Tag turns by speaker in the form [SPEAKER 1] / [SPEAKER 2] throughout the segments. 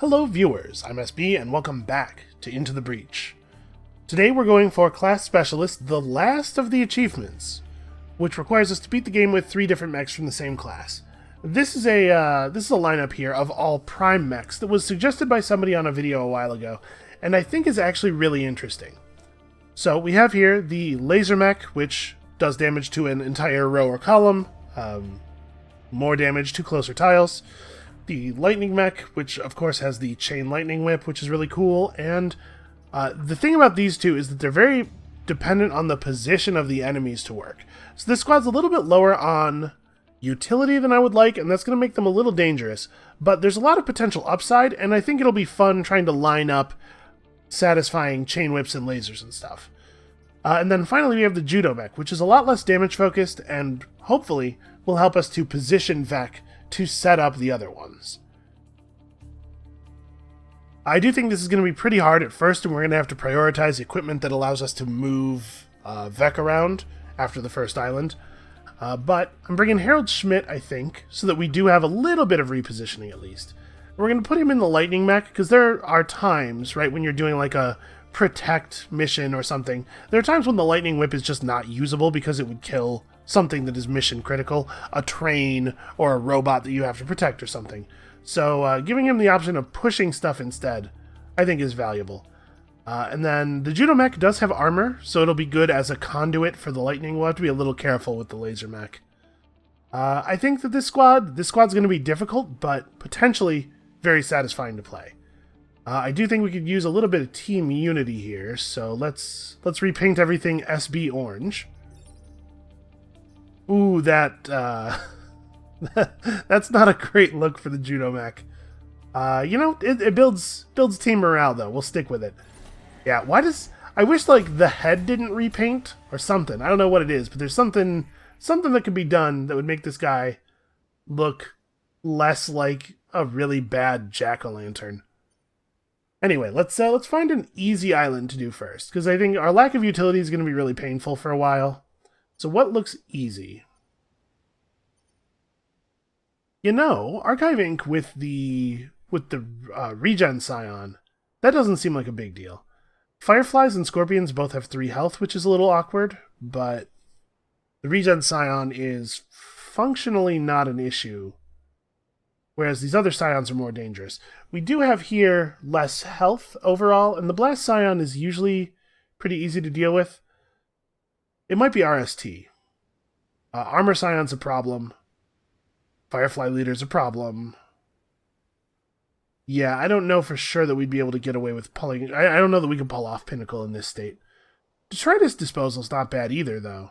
[SPEAKER 1] Hello viewers, I'm SB and welcome back to Into the Breach. Today we're going for Class Specialist, the last of the achievements, which requires us to beat the game with 3 different mechs from the same class. This is a lineup here of all Prime mechs that was suggested by somebody on a video a while ago, and I think is actually really interesting. So we have here the Laser Mech, which does damage to an entire row or column, more damage to closer tiles. The Lightning Mech, which of course has the Chain Lightning Whip, which is really cool, and the thing about these two is that they're very dependent on the position of the enemies to work. So this squad's a little bit lower on utility than I would like, and that's going to make them a little dangerous, but there's a lot of potential upside, and I think it'll be fun trying to line up satisfying chain whips and lasers and stuff. And then finally we have the Judo Mech, which is a lot less damage focused, and hopefully will help us to position Vec to set up the other ones. I do think this is going to be pretty hard at first, and we're going to have to prioritize equipment that allows us to move Vec around after the first island. But I'm bringing Harold Schmidt, I think, so that we do have a little bit of repositioning at least. We're going to put him in the Lightning Mech, because there are times, right, when you're doing like a protect mission or something, there are times when the Lightning Whip is just not usable because it would kill something that is mission critical, a train or a robot that you have to protect or something. So giving him the option of pushing stuff instead, I think is valuable. And then the Judo Mech does have armor, so it'll be good as a conduit for the Lightning. We'll have to be a little careful with the Laser Mech. I think that this squad's going to be difficult, but potentially very satisfying to play. I do think we could use a little bit of team unity here, so let's repaint everything SB orange. Ooh, that's not a great look for the Judo Mech. It builds team morale though. We'll stick with it. Yeah, I wish like the head didn't repaint or something. I don't know what it is, but there's something that could be done that would make this guy look less like a really bad jack-o'-lantern. Anyway, let's find an easy island to do first, because I think our lack of utility is going to be really painful for a while. So what looks easy? Archive Inc. with the regen scion, that doesn't seem like a big deal. Fireflies and scorpions both have 3 health, which is a little awkward, but the regen scion is functionally not an issue, whereas these other scions are more dangerous. We do have here less health overall, and the blast scion is usually pretty easy to deal with. It might be RST. Armor scion's a problem. Firefly leader's a problem. Yeah, I don't know for sure that we'd be able to get away with pulling... I don't know that we can pull off Pinnacle in this state. Detritus Disposal's not bad either, though.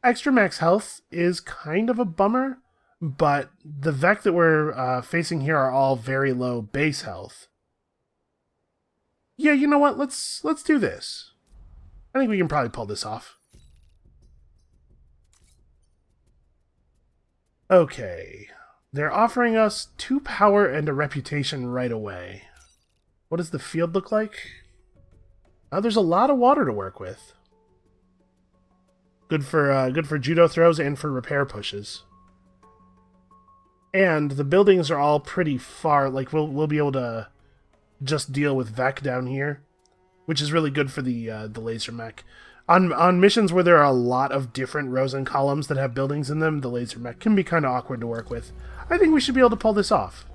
[SPEAKER 1] Extra max health is kind of a bummer, but the Vec that we're facing here are all very low base health. Yeah, you know what? Let's do this. I think we can probably pull this off. Okay, they're offering us 2 power and a reputation right away. What does the field look like? Oh, there's a lot of water to work with. Good for judo throws and for repair pushes. And the buildings are all pretty far. Like we'll be able to just deal with Vec down here, which is really good for the Laser Mech. On missions where there are a lot of different rows and columns that have buildings in them, the Laser Mech can be kind of awkward to work with. I think we should be able to pull this off.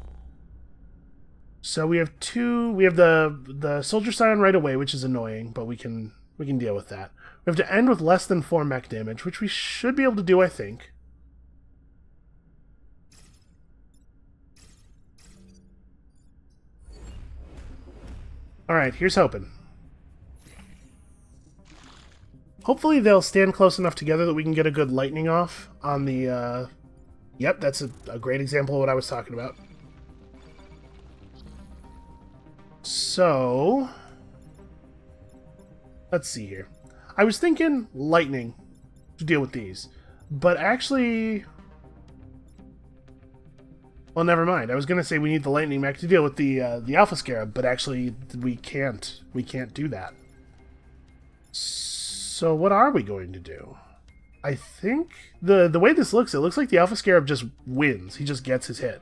[SPEAKER 1] So we have the Soldier Scion right away, which is annoying, but we can deal with that. We have to end with less than 4 mech damage, which we should be able to do, I think. Alright, here's hoping. Hopefully they'll stand close enough together that we can get a good lightning off on the... Yep, that's a great example of what I was talking about. So... let's see here. I was thinking lightning to deal with these, but actually... well, never mind. I was going to say we need the Lightning Mech to deal with the Alpha Scarab, but actually we can't do that. So what are we going to do? I think the way this looks, it looks like the Alpha Scarab just wins. He just gets his hit.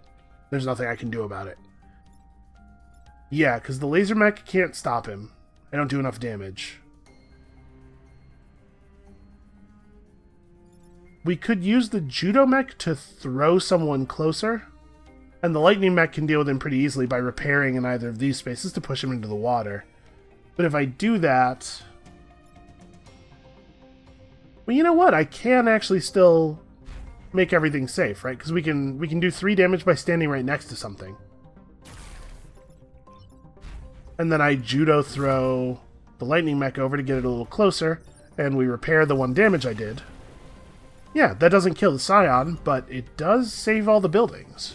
[SPEAKER 1] There's nothing I can do about it. Yeah, because the laser mech can't stop him. I don't do enough damage. We could use the judo mech to throw someone closer. And the lightning mech can deal with him pretty easily by repairing in either of these spaces to push him into the water. But if I do that... Well, you know what? I can actually still make everything safe, right? Because we can do 3 damage by standing right next to something. And then I judo throw the lightning mech over to get it a little closer, and we repair the 1 damage I did. Yeah, that doesn't kill the Scion, but it does save all the buildings.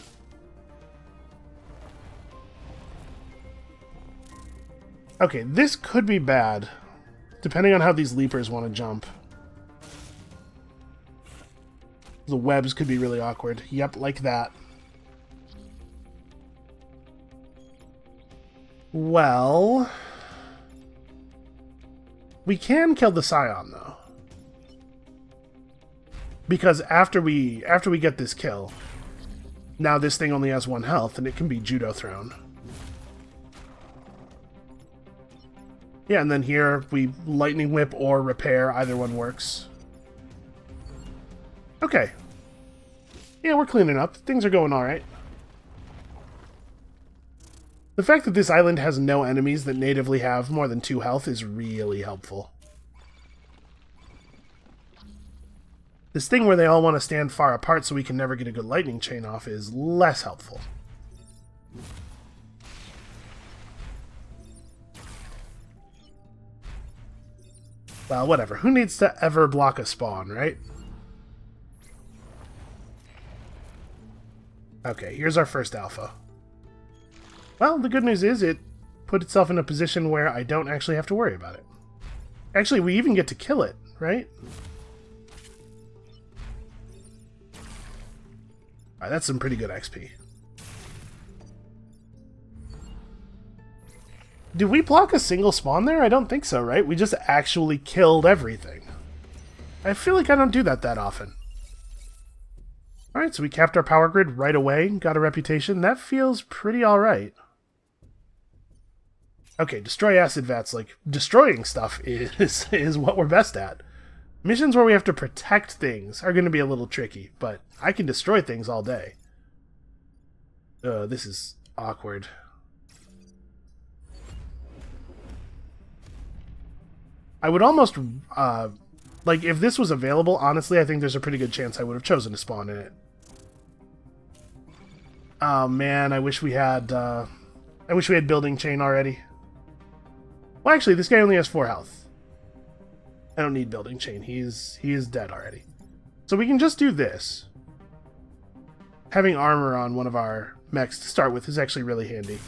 [SPEAKER 1] Okay, this could be bad, depending on how these leapers want to jump. The webs could be really awkward. Yep, like that. Well... we can kill the Scion, though. Because after we get this kill, now this thing only has 1 health, and it can be judo thrown. Yeah, and then here we lightning whip or repair, either one works. Okay. Yeah, we're cleaning up. Things are going alright. The fact that this island has no enemies that natively have more than 2 health is really helpful. This thing where they all want to stand far apart so we can never get a good lightning chain off is less helpful. Well, whatever. Who needs to ever block a spawn, right? Okay, here's our first alpha. Well, the good news is it put itself in a position where I don't actually have to worry about it. Actually, we even get to kill it, right? Alright, that's some pretty good XP. Did we block a single spawn there? I don't think so, right? We just actually killed everything. I feel like I don't do that often. Alright, so we capped our power grid right away, got a reputation. That feels pretty alright. Okay, destroy acid vats. Like, destroying stuff is what we're best at. Missions where we have to protect things are going to be a little tricky, but I can destroy things all day. This is awkward. I would almost, like, if this was available, honestly, I think there's a pretty good chance I would have chosen to spawn in it. Oh, man, I wish we had building chain already. Well, actually, this guy only has 4 health. I don't need building chain. He is dead already. So we can just do this. Having armor on one of our mechs to start with is actually really handy.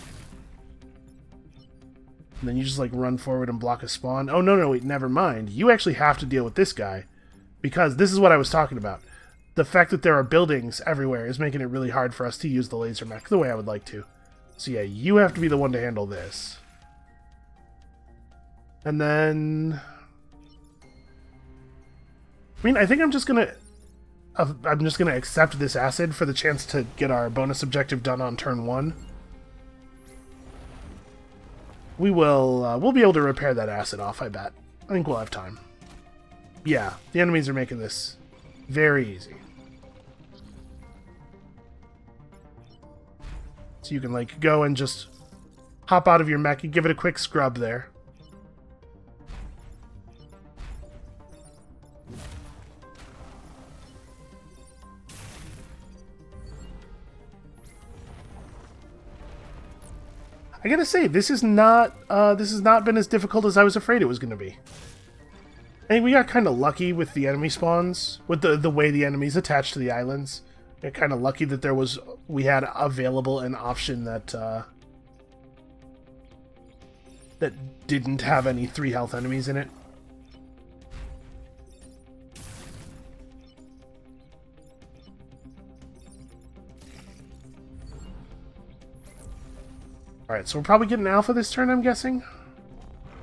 [SPEAKER 1] And then you just, like, run forward and block a spawn. Oh, no, wait, never mind. You actually have to deal with this guy. Because this is what I was talking about. The fact that there are buildings everywhere is making it really hard for us to use the laser mech the way I would like to. So yeah, you have to be the one to handle this. And then... I mean, I think I'm just gonna accept this acid for the chance to get our bonus objective done on turn 1. We'll be able to repair that acid off, I bet. I think we'll have time. Yeah, the enemies are making this very easy. So you can, like, go and just hop out of your mech and give it a quick scrub there. I gotta say, this has not been as difficult as I was afraid it was going to be. I think we got kind of lucky with the enemy spawns, with the way the enemies attach to the islands. Got kind of lucky that we had available an option that didn't have any 3 health enemies in it. Alright, so we're probably getting alpha this turn, I'm guessing?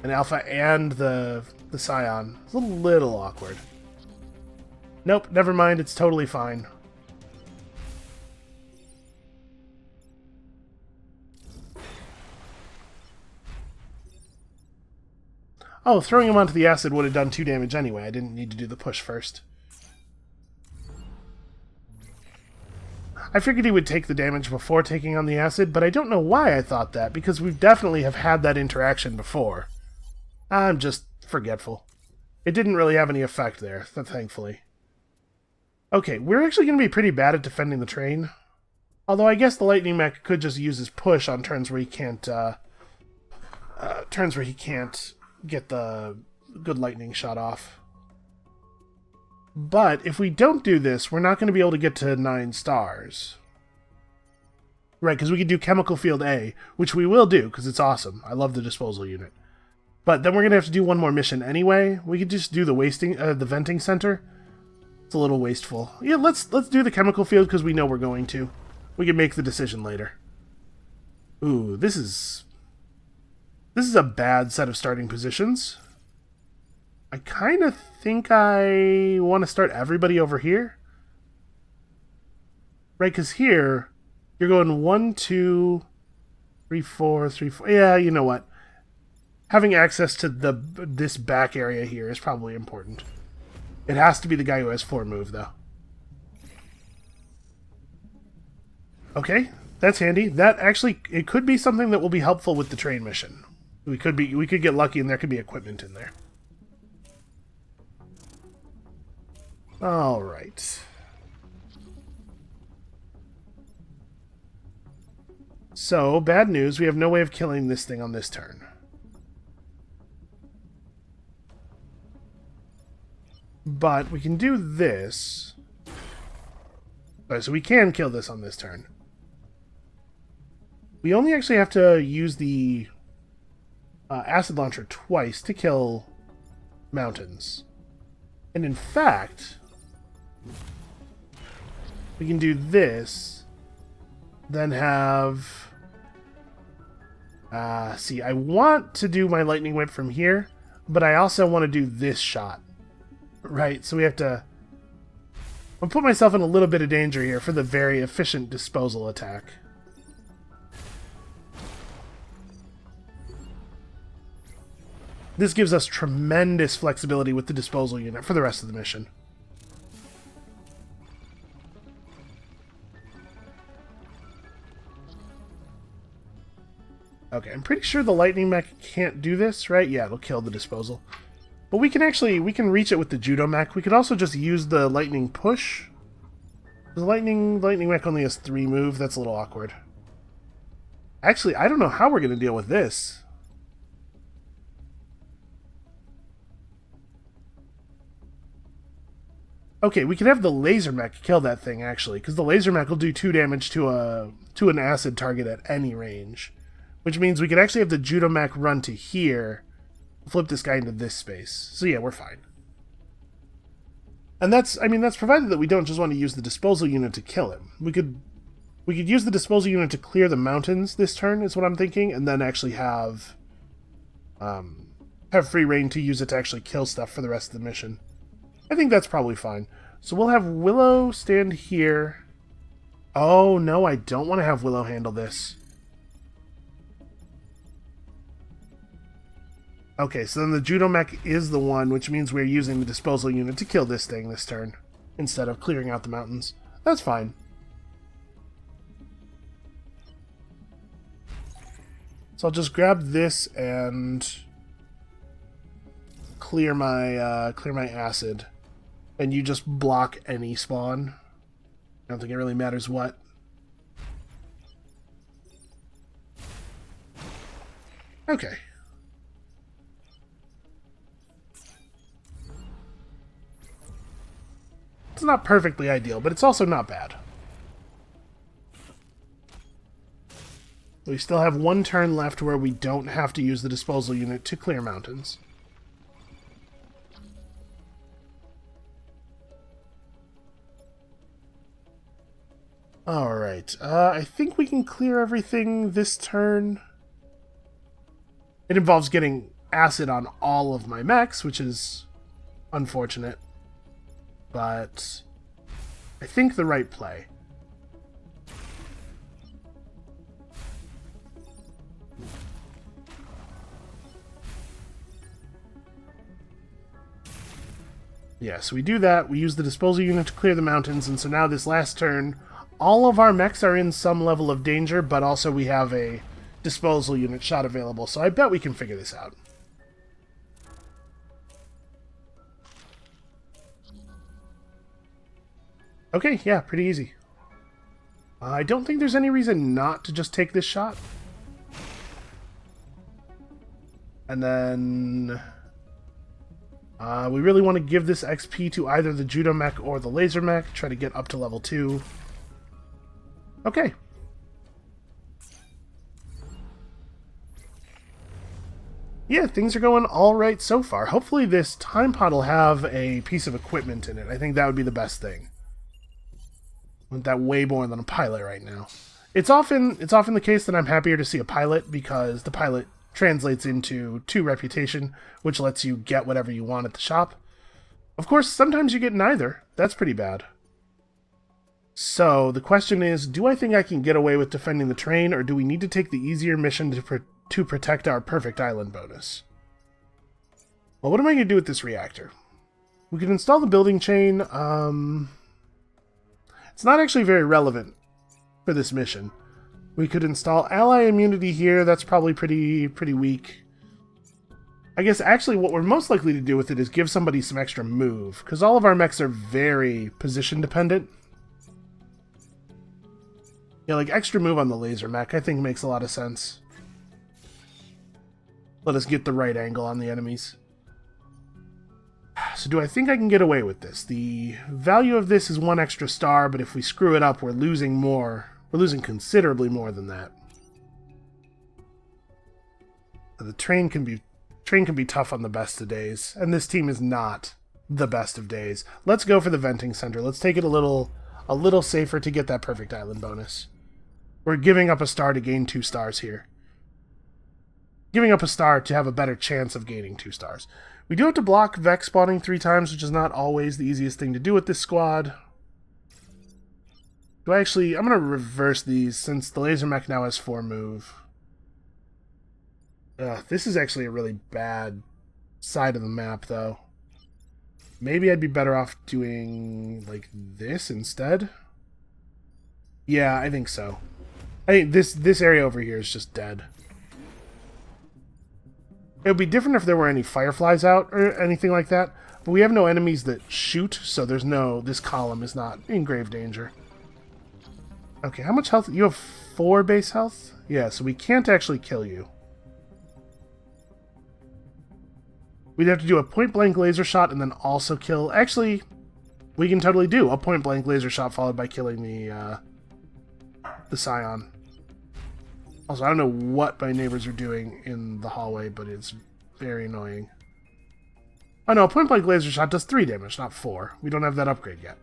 [SPEAKER 1] An alpha and the Scion. It's a little awkward. Nope, never mind, it's totally fine. Oh, throwing him onto the acid would have done 2 damage anyway. I didn't need to do the push first. I figured he would take the damage before taking on the acid, but I don't know why I thought that, because we definitely have had that interaction before. I'm just forgetful. It didn't really have any effect there, thankfully. Okay, we're actually going to be pretty bad at defending the train. Although I guess the lightning mech could just use his push on turns where he can't, get the good lightning shot off. But if we don't do this, we're not going to be able to get to 9 stars. Right, because we could do Chemical Field A, which we will do, because it's awesome. I love the disposal unit. But then we're going to have to do one more mission anyway. We could just do the venting center. It's a little wasteful. Yeah, let's do the Chemical Field, because we know we're going to. We can make the decision later. Ooh, this is a bad set of starting positions. I kind of think I want to start everybody over here. Right, because here, you're going 1, 2, 3, 4, 3, 4. Yeah, you know what? Having access to this back area here is probably important. It has to be the guy who has 4 move, though. Okay, that's handy. That actually, it could be something that will be helpful with the train mission. We could get lucky and there could be equipment in there. All right. So, bad news, we have no way of killing this thing on this turn. But we can do this. Right, so we can kill this on this turn. We only actually have to use the acid launcher twice to kill mountains. And in fact, we can do this, then have... see, I want to do my lightning whip from here, but I also want to do this shot. Right, so we have to... I'll put myself in a little bit of danger here for the very efficient disposal attack. This gives us tremendous flexibility with the disposal unit for the rest of the mission. Okay, I'm pretty sure the lightning mech can't do this, right? Yeah, it'll kill the disposal. But we can reach it with the judo mech. We could also just use the lightning push. The lightning mech only has 3 move. That's a little awkward. Actually, I don't know how we're going to deal with this. Okay, we can have the laser mech kill that thing, actually, because the laser mech will do 2 damage to an acid target at any range. Which means we could actually have the judo mech run to here, flip this guy into this space. So yeah, we're fine. And that's provided that we don't just want to use the disposal unit to kill him. We could use the disposal unit to clear the mountains this turn, is what I'm thinking, and then actually have free reign to use it to actually kill stuff for the rest of the mission. I think that's probably fine. So we'll have Willow stand here. Oh, no, I don't want to have Willow handle this. Okay, so then the judo mech is the one, which means we're using the disposal unit to kill this thing this turn, instead of clearing out the mountains. That's fine. So I'll just grab this and clear my acid. And you just block any spawn. I don't think it really matters what. Okay. It's not perfectly ideal, but it's also not bad. We still have 1 turn left where we don't have to use the disposal unit to clear mountains. Alright, I think we can clear everything this turn. It involves getting acid on all of my mechs, which is unfortunate. But I think the right play. Yeah, so we do that. We use the disposal unit to clear the mountains, and so now this last turn, all of our mechs are in some level of danger, but also we have a disposal unit shot available, so I bet we can figure this out. Okay, yeah, pretty easy. I don't think there's any reason not to just take this shot. And then we really want to give this XP to either the Judo Mech or the Laser Mech, try to get up to level 2. Okay. Yeah, things are going alright so far. Hopefully this time pod will have a piece of equipment in it. I think that would be the best thing. I want that way more than a pilot right now. It's often the case that I'm happier to see a pilot, because the pilot translates into 2 reputation, which lets you get whatever you want at the shop. Of course, sometimes you get neither. That's pretty bad. So, the question is, do I think I can get away with defending the terrain, or do we need to take the easier mission to protect our perfect island bonus? Well, what am I going to do with this reactor? We can install the building chain. It's not actually very relevant for this mission. We could install ally immunity here. That's probably pretty weak. I guess actually what we're most likely to do with it is give somebody some extra move, because all of our mechs are very position dependent. Yeah, like extra move on the laser mech I think makes a lot of sense. Let us get the right angle on the enemies. So do I think I can get away with this? The value of this is 1 extra star, but if we screw it up, we're losing more. We're losing considerably more than that. The train can be tough on the best of days, and this team is not the best of days. Let's go for the venting center. Let's take it a little safer to get that perfect island bonus. We're giving up a star to gain 2 stars here. Giving up a star to have a better chance of gaining 2 stars. We do have to block Vex spawning 3 times, which is not always the easiest thing to do with this squad. I'm going to reverse these, since the laser mech now has 4 move. This is actually a really bad side of the map, though. Maybe I'd be better off doing, like, this instead? Yeah, I think so. I think this area over here is just dead. It would be different if there were any fireflies out or anything like that, but we have no enemies that shoot, so this column is not in grave danger. Okay, how much health? You have 4 base health? Yeah, so we can't actually kill you. We'd have to do a point-blank laser shot and then also kill... Actually, we can totally do a point-blank laser shot followed by killing the Scion. Also, I don't know what my neighbors are doing in the hallway, but it's very annoying. Oh no, point-blank laser shot does 3 damage, not 4. We don't have that upgrade yet.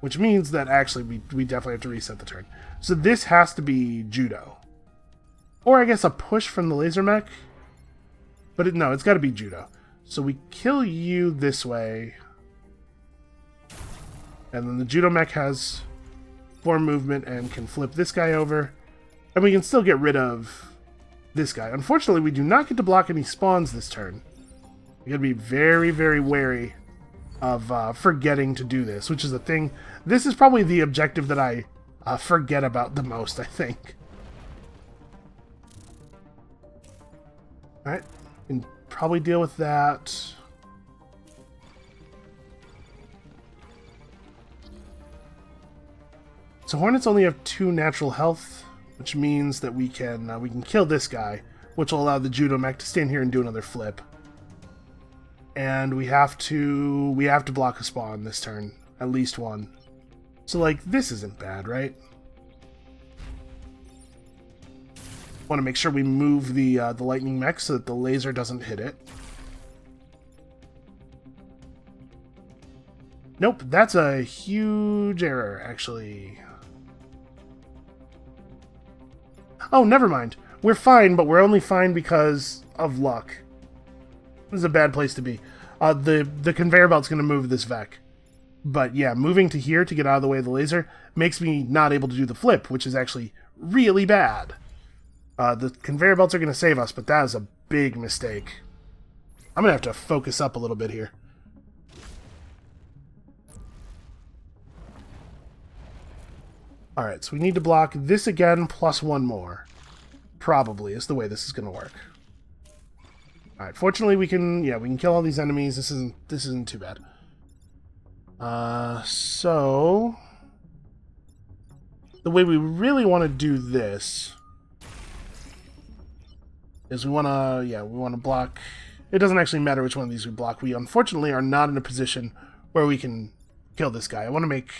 [SPEAKER 1] Which means that actually we definitely have to reset the turn. So this has to be Judo. Or I guess a push from the laser mech. But no, it's got to be Judo. So we kill you this way. And then the Judo mech has 4 movement and can flip this guy over. And we can still get rid of this guy. Unfortunately, we do not get to block any spawns this turn. We gotta be very, very wary of forgetting to do this, which is a thing. This is probably the objective that I forget about the most, I think. Alright, can probably deal with that. So Hornets only have 2 natural health, which means that we can kill this guy, which will allow the Judo mech to stand here and do another flip. And we have to block a spawn this turn, at least 1. So like this isn't bad, right? Want to make sure we move the lightning mech so that the laser doesn't hit it. Nope, that's a huge error, actually. Oh, never mind. We're fine, but we're only fine because of luck. This is a bad place to be. The conveyor belt's going to move this Vec. But yeah, moving to here to get out of the way of the laser makes me not able to do the flip, which is actually really bad. The conveyor belts are going to save us, but that is a big mistake. I'm going to have to focus up a little bit here. Alright, so we need to block this again plus one more. Probably is the way this is going to work. Alright, fortunately we can kill all these enemies. This isn't too bad. So the way we really want to do this is we want to block. It doesn't actually matter which one of these we block. We unfortunately are not in a position where we can kill this guy. I want to make...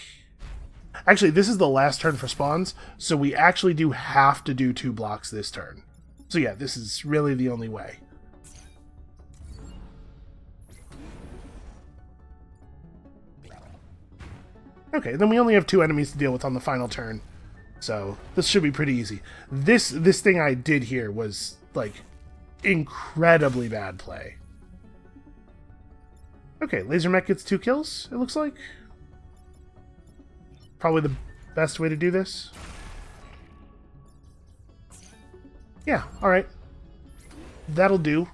[SPEAKER 1] Actually, this is the last turn for spawns, so we actually do have to do 2 blocks this turn. So yeah, this is really the only way. Okay, then we only have 2 enemies to deal with on the final turn. So this should be pretty easy. This thing I did here was, like, incredibly bad play. Okay, Laser Mech gets 2 kills, it looks like. Probably the best way to do this. Yeah, alright. That'll do.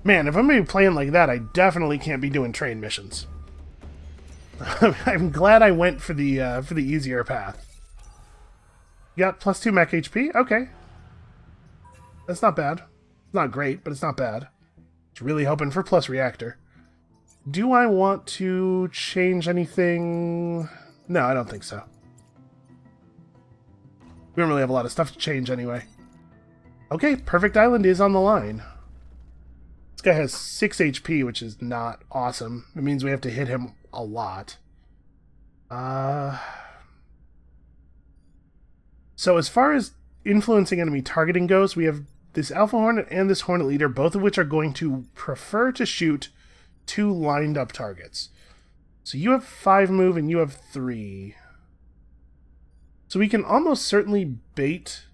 [SPEAKER 1] Man, if I'm going to be playing like that, I definitely can't be doing train missions. I'm glad I went for the easier path. You got plus 2 mech HP? Okay. That's not bad. It's not great, but it's not bad. It's really hoping for plus reactor. Do I want to change anything? No, I don't think so. We don't really have a lot of stuff to change anyway. Okay, Perfect Island is on the line. This guy has 6 HP, which is not awesome. It means we have to hit him a lot. So as far as influencing enemy targeting goes, we have this Alpha Hornet and this Hornet Leader, both of which are going to prefer to shoot 2 lined up targets. So you have 5 move and you have 3. So we can almost certainly bait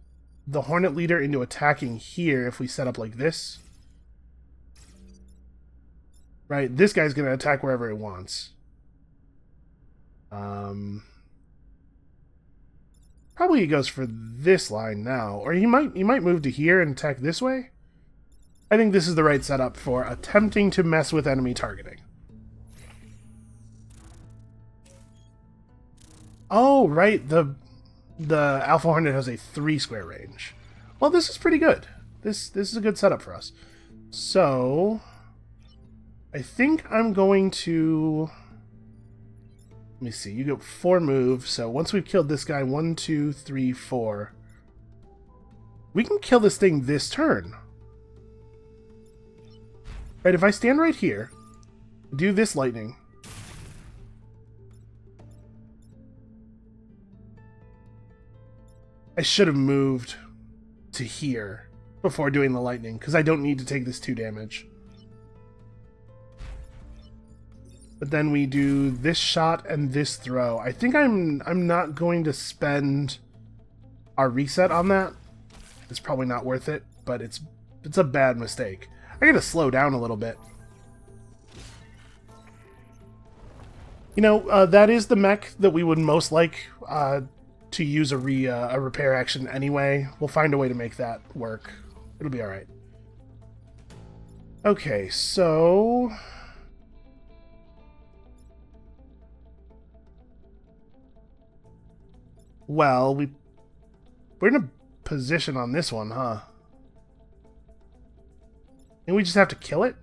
[SPEAKER 1] the Hornet Leader into attacking here if we set up like this. Right, this guy's going to attack wherever he wants. Probably he goes for this line now, or he might move to here and attack this way. I think this is the right setup for attempting to mess with enemy targeting. Oh, right, the Alpha Hornet has a 3 square range. Well, this is pretty good. This is a good setup for us. So I think I'm going to... Let me see, you go 4 moves, so once we've killed this guy, 1, 2, 3, 4, we can kill this thing this turn. Right, if I stand right here, do this lightning, I should have moved to here before doing the lightning, because I don't need to take this 2 damage. But then we do this shot and this throw. I think I'm not going to spend our reset on that. It's probably not worth it, but it's a bad mistake. I gotta slow down a little bit. You know, that is the mech that we would most like to use a repair action anyway. We'll find a way to make that work. It'll be alright. Okay, so... Well, we're in a position on this one, huh? And we just have to kill it?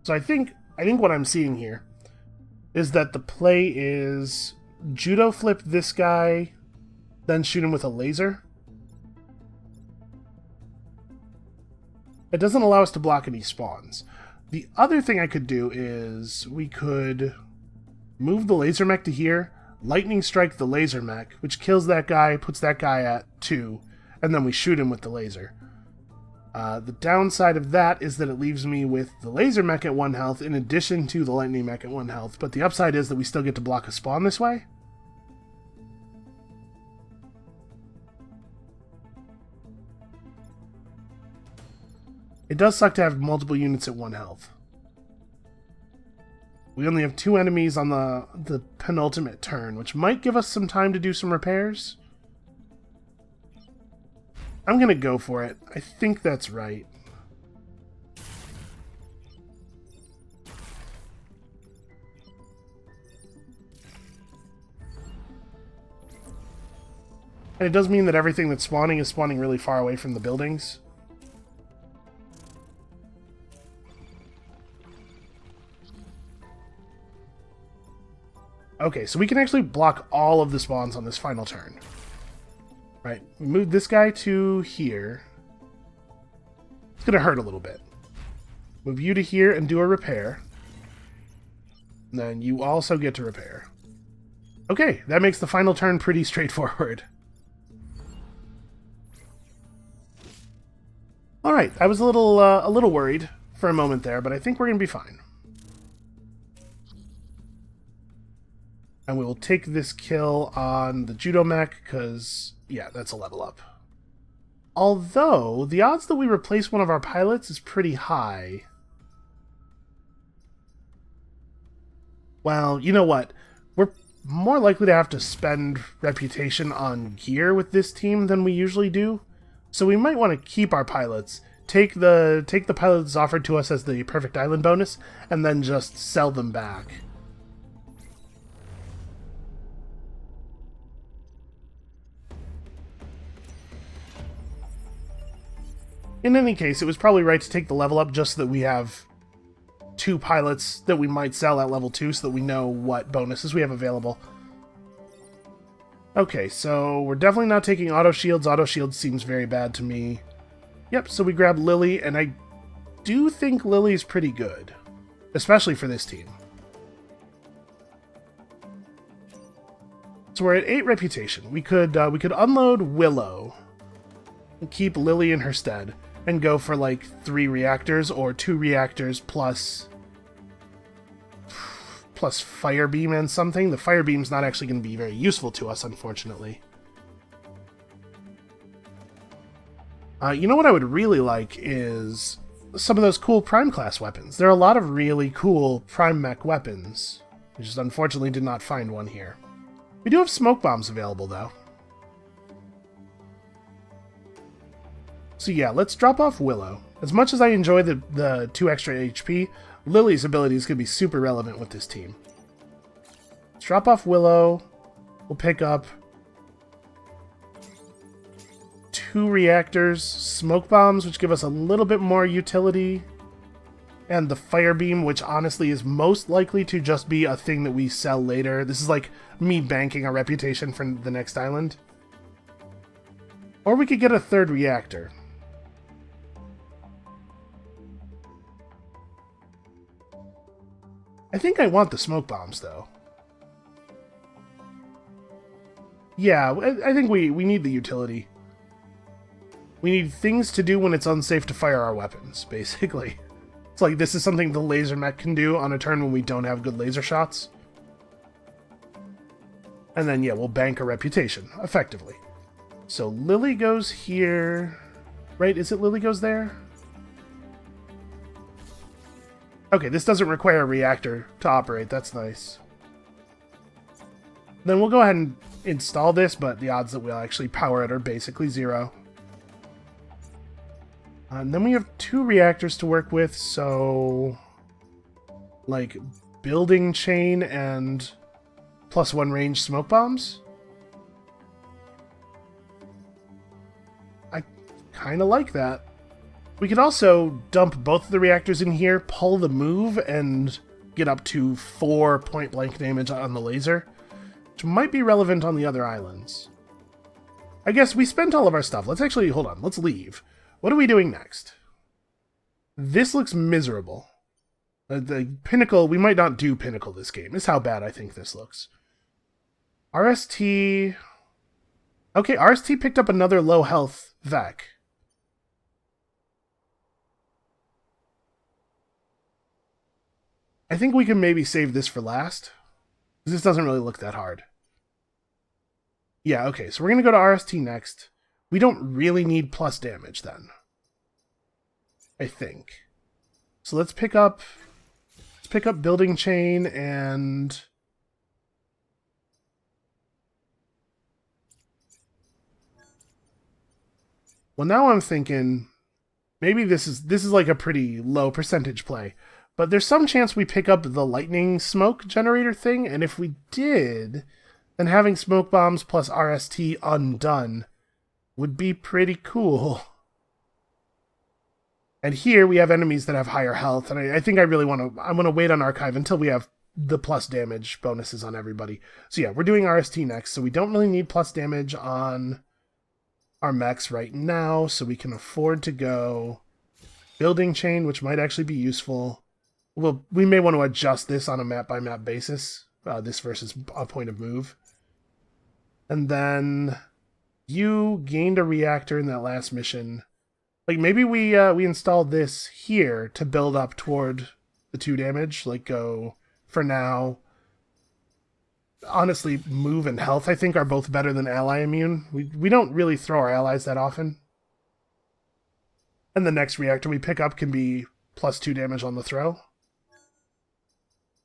[SPEAKER 1] So I think what I'm seeing here is that the play is judo flip this guy, then shoot him with a laser. It doesn't allow us to block any spawns. The other thing I could do is we could move the laser mech to here, lightning strike the laser mech, which kills that guy, puts that guy at 2, and then we shoot him with the laser. The downside of that is that it leaves me with the laser mech at 1 health in addition to the lightning mech at 1 health, but the upside is that we still get to block a spawn this way. It does suck to have multiple units at 1 health. We only have 2 enemies on the penultimate turn, which might give us some time to do some repairs. I'm gonna go for it. I think that's right. And it does mean that everything that's spawning is spawning really far away from the buildings. Okay, so we can actually block all of the spawns on this final turn. Right, we move this guy to here. It's going to hurt a little bit. Move you to here and do a repair. And then you also get to repair. Okay, that makes the final turn pretty straightforward. Alright, I was a little worried for a moment there, but I think we're going to be fine. And we will take this kill on the Judo Mech, because, yeah, that's a level up. Although, the odds that we replace one of our pilots is pretty high. Well, you know what? We're more likely to have to spend reputation on gear with this team than we usually do. So we might want to keep our pilots, take the pilots offered to us as the perfect island bonus, and then just sell them back. In any case, it was probably right to take the level up just so that we have 2 pilots that we might sell at level 2 so that we know what bonuses we have available. Okay, so we're definitely not taking auto shields. Auto shields seems very bad to me. Yep, so we grab Lily, and I do think Lily's pretty good, especially for this team. So we're at 8 reputation. We could unload Willow and keep Lily in her stead, and go for like 3 reactors or 2 reactors plus fire beam and something. The fire beam's not actually going to be very useful to us, unfortunately. You know what I would really like is some of those cool Prime class weapons. There are a lot of really cool Prime mech weapons. I just unfortunately did not find one here. We do have smoke bombs available though. So yeah, let's drop off Willow. As much as I enjoy the 2 extra HP, Lily's abilities could be super relevant with this team. Let's drop off Willow. We'll pick up 2 reactors, smoke bombs, which give us a little bit more utility, and the fire beam, which honestly is most likely to just be a thing that we sell later. This is like me banking a reputation for the next island. Or we could get a 3rd reactor. I think I want the smoke bombs, though. Yeah, I think we need the utility. We need things to do when it's unsafe to fire our weapons, basically. It's like this is something the laser mech can do on a turn when we don't have good laser shots. And then, yeah, we'll bank a reputation, effectively. So Lily goes here. Right, is it Lily goes there? Okay, this doesn't require a reactor to operate. That's nice. Then we'll go ahead and install this, but the odds that we'll actually power it are basically 0. And then we have 2 reactors to work with, so like building chain and +1 range smoke bombs. I kind of like that. We could also dump both of the reactors in here, pull the move, and get up to 4 point-blank damage on the laser, which might be relevant on the other islands. I guess we spent all of our stuff. Let's actually, hold on, let's leave. What are we doing next? This looks miserable. The Pinnacle, we might not do Pinnacle this game. This is how bad I think this looks. RST... Okay, RST picked up another low health Vec. I think we can maybe save this for last. This doesn't really look that hard. Yeah, okay, so we're going to go to RST next. We don't really need plus damage then. I think. So let's pick up building chain and well, now I'm thinking maybe this is like a pretty low percentage play. But there's some chance we pick up the lightning smoke generator thing, and if we did, then having smoke bombs plus RST undone would be pretty cool. And here we have enemies that have higher health, and I think I really want to wait on Archive until we have the plus damage bonuses on everybody. So yeah, we're doing RST next, so we don't really need plus damage on our mechs right now, so we can afford to go building chain, which might actually be useful. Well, we may want to adjust this on a map-by-map basis, this versus a point of move. And then you gained a reactor in that last mission. Like, maybe we installed this here to build up toward the 2 damage. Like, go, for now. Honestly, move and health, I think, are both better than ally immune. We don't really throw our allies that often. And the next reactor we pick up can be plus 2 damage on the throw.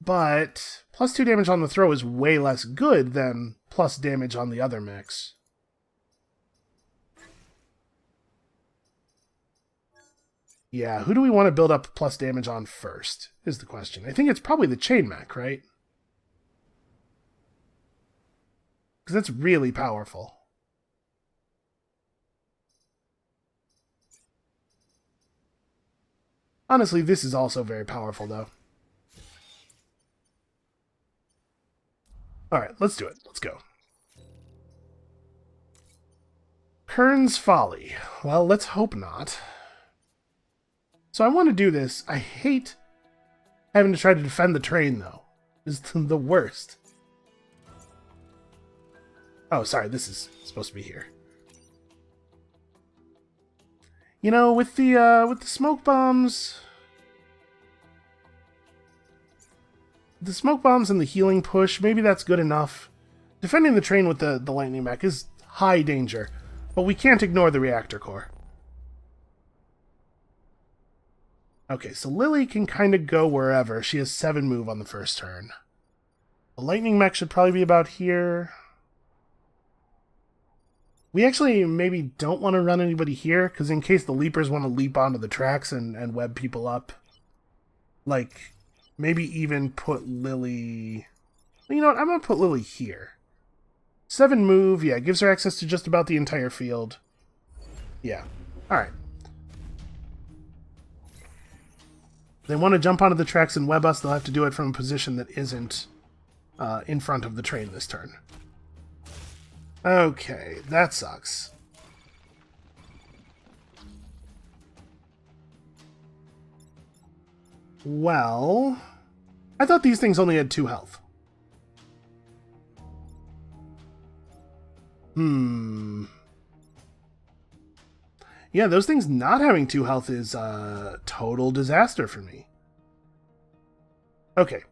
[SPEAKER 1] But plus 2 damage on the throw is way less good than plus damage on the other mechs. Yeah, who do we want to build up plus damage on first, is the question. I think it's probably the chain mech, right? Because that's really powerful. Honestly, this is also very powerful, though. Alright, let's do it. Let's go. Kern's Folly. Well, let's hope not. So I want to do this. I hate having to try to defend the train, though. It's the worst. Oh, sorry, this is supposed to be here. You know, with the smoke bombs... The smoke bombs and the healing push, maybe that's good enough. Defending the train with the lightning mech is high danger, but we can't ignore the reactor core. Okay, so Lily can kind of go wherever. She has 7 move on the first turn. The lightning mech should probably be about here. We actually maybe don't want to run anybody here, because in case the leapers want to leap onto the tracks and web people up. Like, maybe even put Lily... You know what, I'm going to put Lily here. 7 move, yeah, gives her access to just about the entire field. Yeah, alright. They want to jump onto the tracks and web us, they'll have to do it from a position that isn't in front of the train this turn. Okay, that sucks. Well, I thought these things only had 2 health. Yeah, those things not having 2 health is a total disaster for me. Okay.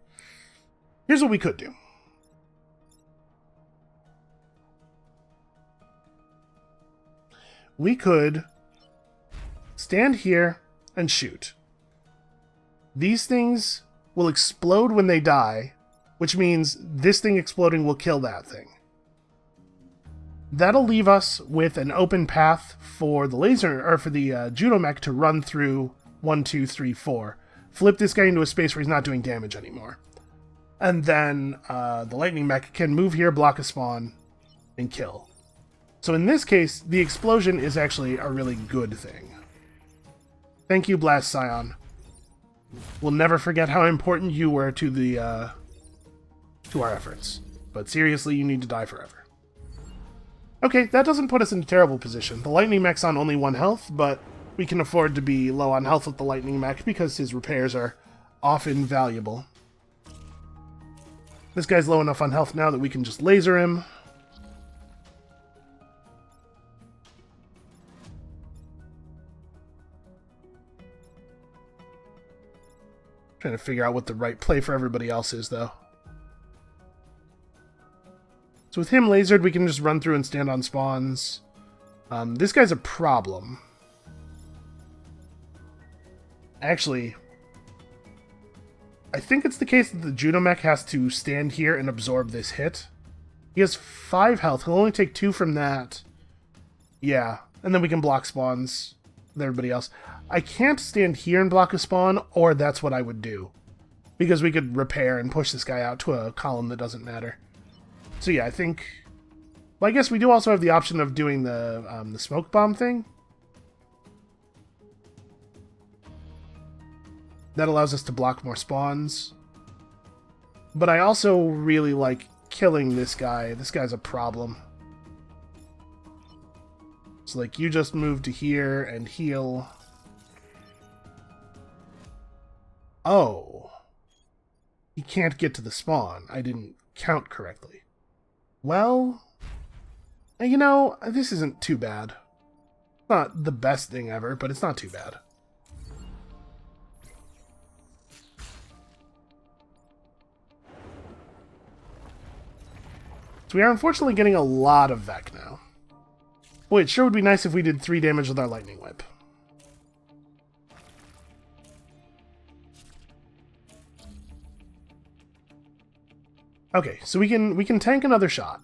[SPEAKER 1] Here's what we could do. We could stand here and shoot. These things will explode when they die, which means this thing exploding will kill that thing. That'll leave us with an open path for the laser, or for the judo mech to run through 1, 2, 3, 4. Flip this guy into a space where he's not doing damage anymore. And then the lightning mech can move here, block a spawn, and kill. So in this case, the explosion is actually a really good thing. Thank you, Blast Scion. We'll never forget how important you were to the to our efforts. But seriously, you need to die forever. Okay, that doesn't put us in a terrible position. The lightning mech's on only 1 health, but we can afford to be low on health with the lightning mech because his repairs are often valuable. This guy's low enough on health now that we can just laser him. Trying to figure out what the right play for everybody else is, though. So with him lasered, we can just run through and stand on spawns. This guy's a problem. Actually, I think it's the case that the judo mech has to stand here and absorb this hit. He has 5 health. He'll only take 2 from that. Yeah, and then we can block spawns with everybody else. I can't stand here and block a spawn, or that's what I would do. Because we could repair and push this guy out to a column that doesn't matter. So yeah, I think... Well, I guess we do also have the option of doing the smoke bomb thing. That allows us to block more spawns. But I also really like killing this guy. This guy's a problem. So, like, you just move to here and heal. Oh. He can't get to the spawn. I didn't count correctly. Well, you know, this isn't too bad. Not the best thing ever, but it's not too bad. So we are unfortunately getting a lot of Vec now. Boy, it sure would be nice if we did 3 damage with our Lightning Whip. Okay, so we can tank another shot.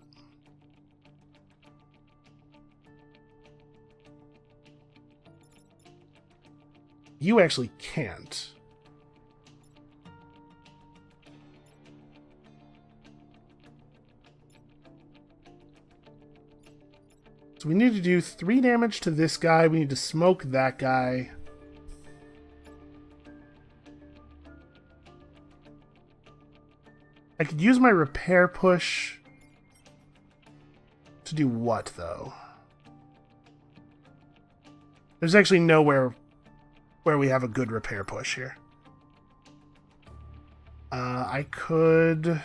[SPEAKER 1] You actually can't. So we need to do 3 damage to this guy. We need to smoke that guy. I could use my repair push to do what, though? There's actually nowhere where we have a good repair push here. I could...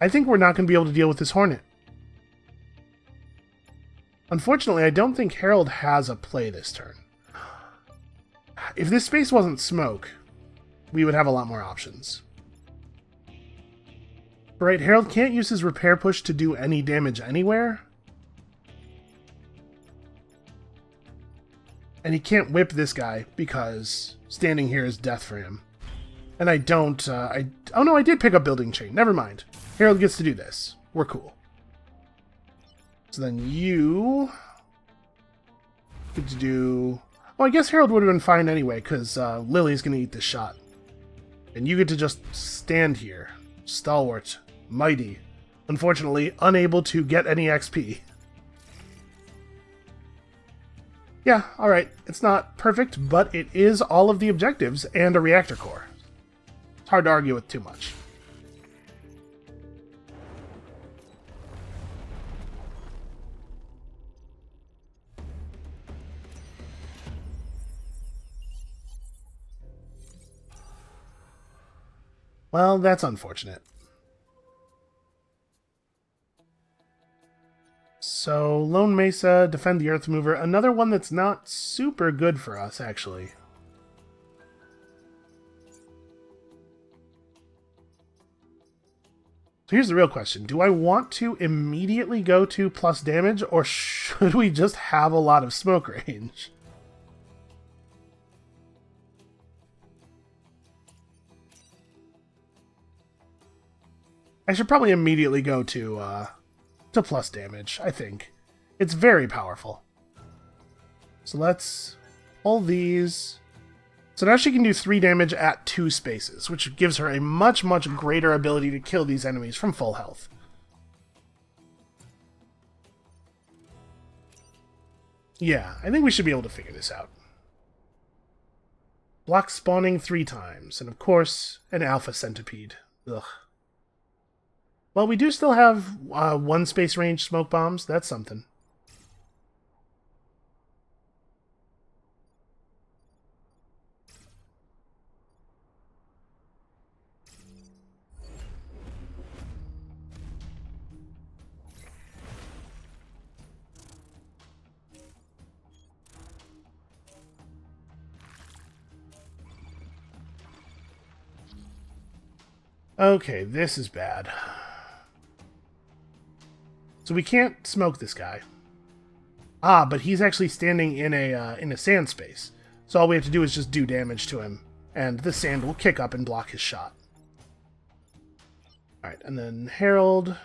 [SPEAKER 1] I think we're not going to be able to deal with this Hornet. Unfortunately, I don't think Herald has a play this turn. If this space wasn't smoke, we would have a lot more options. Right, Herald can't use his repair push to do any damage anywhere. And he can't whip this guy because standing here is death for him. And I don't, oh no, I did pick up Building Chain. Never mind. Herald gets to do this. We're cool. So then you get to do... Well, I guess Herald would have been fine anyway, because Lily's going to eat this shot. And you get to just stand here. Stalwart. Mighty. Unfortunately, unable to get any XP. Yeah, alright. It's not perfect, but it is all of the objectives and a reactor core. It's hard to argue with too much. Well, that's unfortunate. So, Lone Mesa, defend the Earth Mover. Another one that's not super good for us, actually. So here's the real question. Do I want to immediately go to plus damage, or should we just have a lot of smoke range? I should probably immediately go to plus damage, I think. It's very powerful. So let's pull these. So now she can do 3 damage at 2 spaces, which gives her a much, much greater ability to kill these enemies from full health. Yeah, I think we should be able to figure this out. Block spawning 3 times, and of course, an alpha centipede. Ugh. Well, we do still have 1 space range smoke bombs. That's something. Okay, this is bad. So we can't smoke this guy. Ah, but he's actually standing in a sand space. So all we have to do is just do damage to him, and the sand will kick up and block his shot. Alright, and then Herald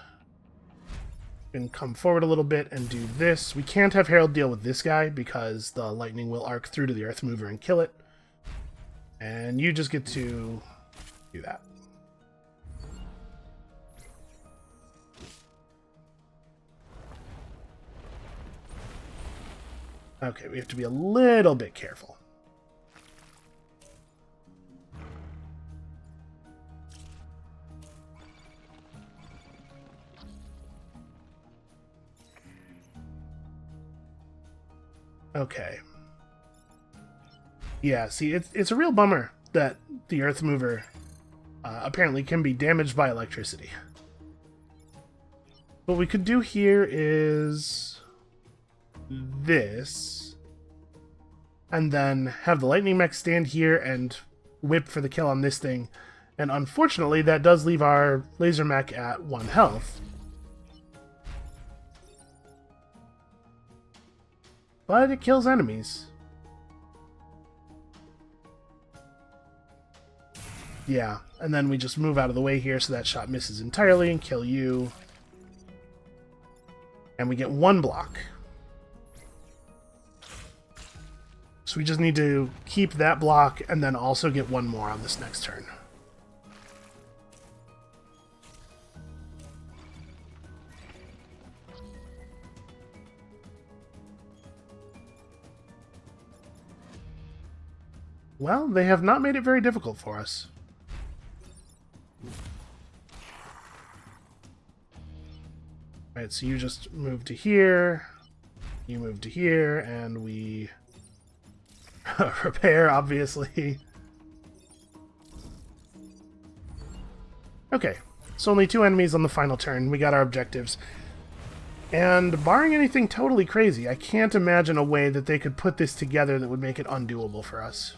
[SPEAKER 1] can come forward a little bit and do this. We can't have Herald deal with this guy because the lightning will arc through to the Earth Mover and kill it. And you just get to do that. Okay, we have to be a little bit careful. Okay. Yeah, see, it's a real bummer that the Earth Mover apparently can be damaged by electricity. What we could do here is this, and then have the lightning mech stand here and whip for the kill on this thing. And unfortunately, that does leave our laser mech at 1 health. But it kills enemies. Yeah, and then we just move out of the way here so that shot misses entirely and kill you. And we get 1 block. So we just need to keep that block and then also get 1 more on this next turn. Well, they have not made it very difficult for us. Alright, so you just move to here, you move to here, and we repair, obviously. Okay, so only 2 enemies on the final turn. We got our objectives. And barring anything totally crazy, I can't imagine a way that they could put this together that would make it undoable for us.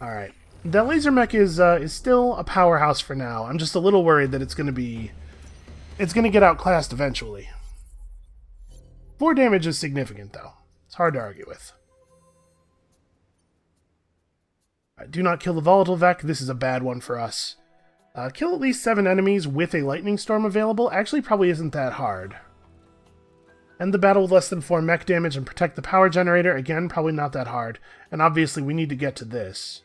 [SPEAKER 1] Alright. That laser mech is still a powerhouse for now. I'm just a little worried that it's going to get outclassed eventually. 4 damage is significant, though. It's hard to argue with. Do not kill the volatile Vec. This is a bad one for us. Kill at least 7 enemies with a lightning storm available. Actually, probably isn't that hard. End the battle with less than 4 mech damage and protect the power generator. Again, probably not that hard. And obviously, we need to get to this.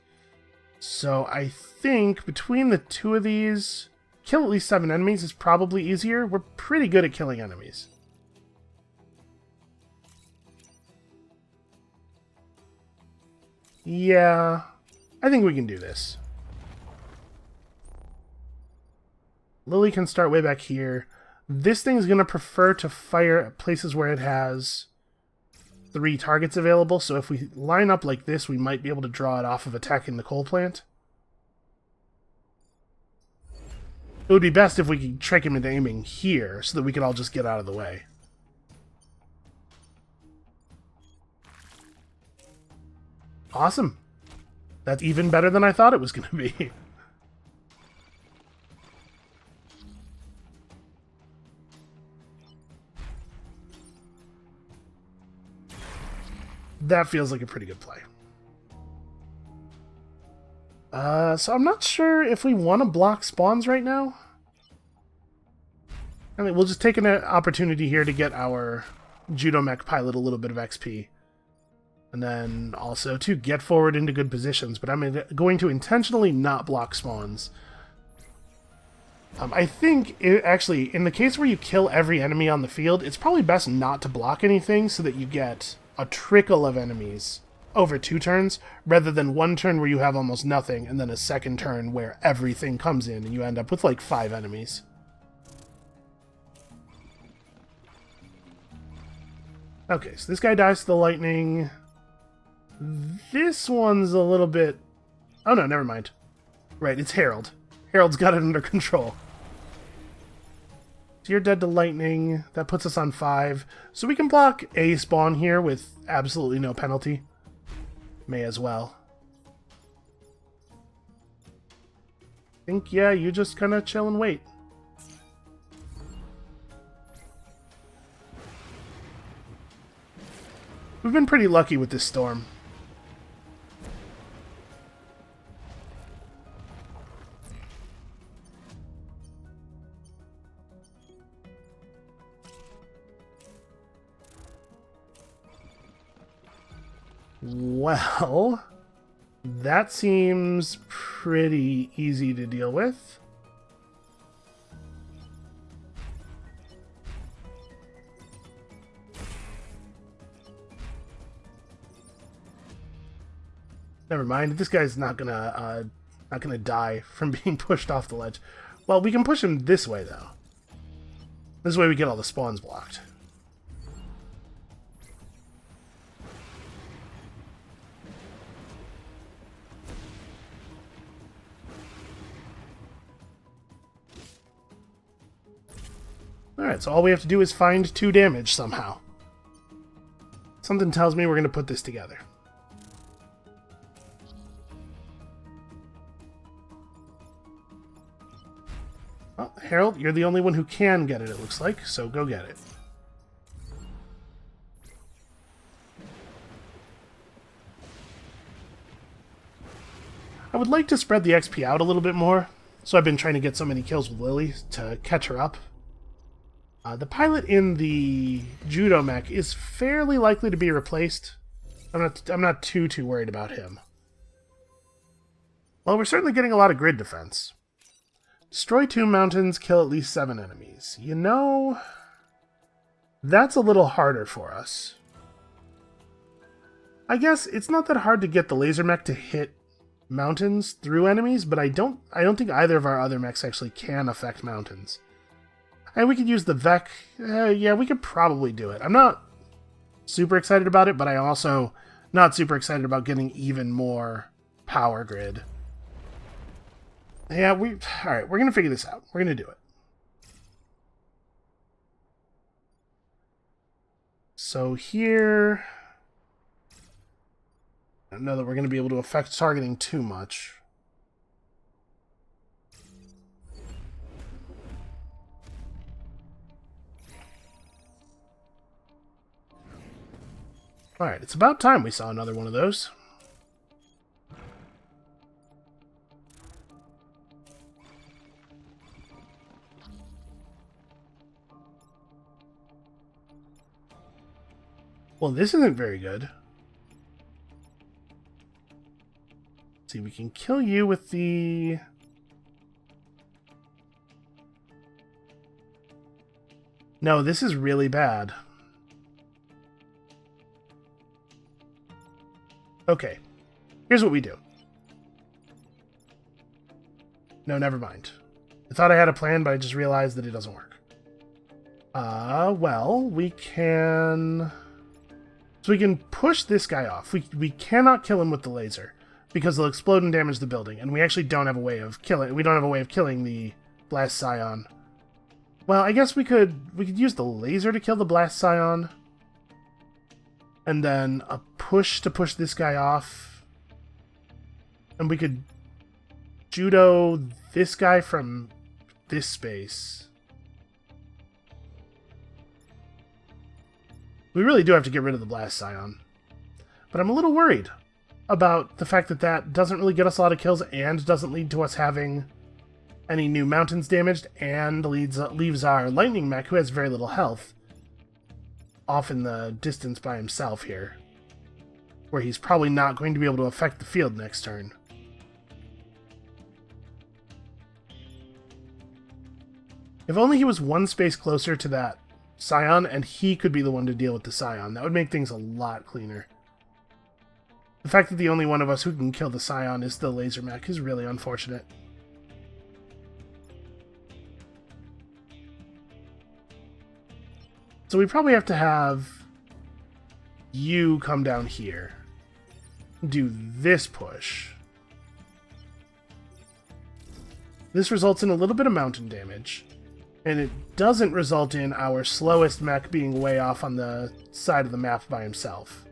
[SPEAKER 1] So I think between the 2 of these, kill at least 7 enemies is probably easier. We're pretty good at killing enemies. Yeah, I think we can do this. Lily can start way back here. This thing's going to prefer to fire at places where it has 3 targets available, so if we line up like this, we might be able to draw it off of attacking the coal plant. It would be best if we could trick him into aiming here, so that we could all just get out of the way. Awesome. That's even better than I thought it was going to be. That feels like a pretty good play. So I'm not sure if we want to block spawns right now. I mean, we'll just take an opportunity here to get our Judo Mech pilot a little bit of XP. And then also to get forward into good positions, but I'm going to intentionally not block spawns. I think, actually, in the case where you kill every enemy on the field, it's probably best not to block anything so that you get a trickle of enemies over 2 turns, rather than 1 turn where you have almost nothing, and then a 2nd turn where everything comes in and you end up with like 5 enemies. Okay, so this guy dies to the lightning. This one's a little bit... Oh no, never mind. Right, it's Harold. Harold's got it under control. So you're dead to lightning. That puts us on 5. So we can block a spawn here with absolutely no penalty. May as well. I think, yeah, you just kind of chill and wait. We've been pretty lucky with this storm. Well, that seems pretty easy to deal with. Never mind. This guy's not gonna die from being pushed off the ledge. Well, we can push him this way though. This way we get all the spawns blocked. Alright, so all we have to do is find 2 damage somehow. Something tells me we're going to put this together. Well, Harold, you're the only one who can get it looks like, so go get it. I would like to spread the XP out a little bit more, so I've been trying to get so many kills with Lily to catch her up. The pilot in the Judo mech is fairly likely to be replaced. I'm not too worried about him. Well, we're certainly getting a lot of grid defense. Destroy 2 mountains, kill at least 7 enemies. You know, that's a little harder for us. I guess it's not that hard to get the laser mech to hit mountains through enemies, but I don't think either of our other mechs actually can affect mountains. And we could use the Vec. Yeah, we could probably do it. I'm not super excited about it, but I'm also not super excited about getting even more power grid. Yeah, alright, we're going to figure this out. We're going to do it. So here, I don't know that we're going to be able to affect targeting too much. Alright, it's about time we saw another one of those. Well, this isn't very good. Let's see, we can kill you with the... No, this is really bad. Okay, here's what we do. No, never mind. I thought I had a plan, but I just realized that it doesn't work. Well, we can... So we can push this guy off. We cannot kill him with the laser, because they'll explode and damage the building, and we actually don't have a way of killing... We don't have a way of killing the Blast Scion. Well, I guess we could use the laser to kill the Blast Scion. And then a push to push this guy off. And we could judo this guy from this space. We really do have to get rid of the Blast Scion. But I'm a little worried about the fact that that doesn't really get us a lot of kills and doesn't lead to us having any new mountains damaged and leaves our lightning mech, who has very little health, off in the distance by himself here, where he's probably not going to be able to affect the field next turn. If only he was one space closer to that Scion, and he could be the one to deal with the Scion. That would make things a lot cleaner. The fact that the only one of us who can kill the Scion is the laser mech is really unfortunate. So we probably have to have you come down here, do this push. This results in a little bit of mountain damage, and it doesn't result in our slowest mech being way off on the side of the map by himself.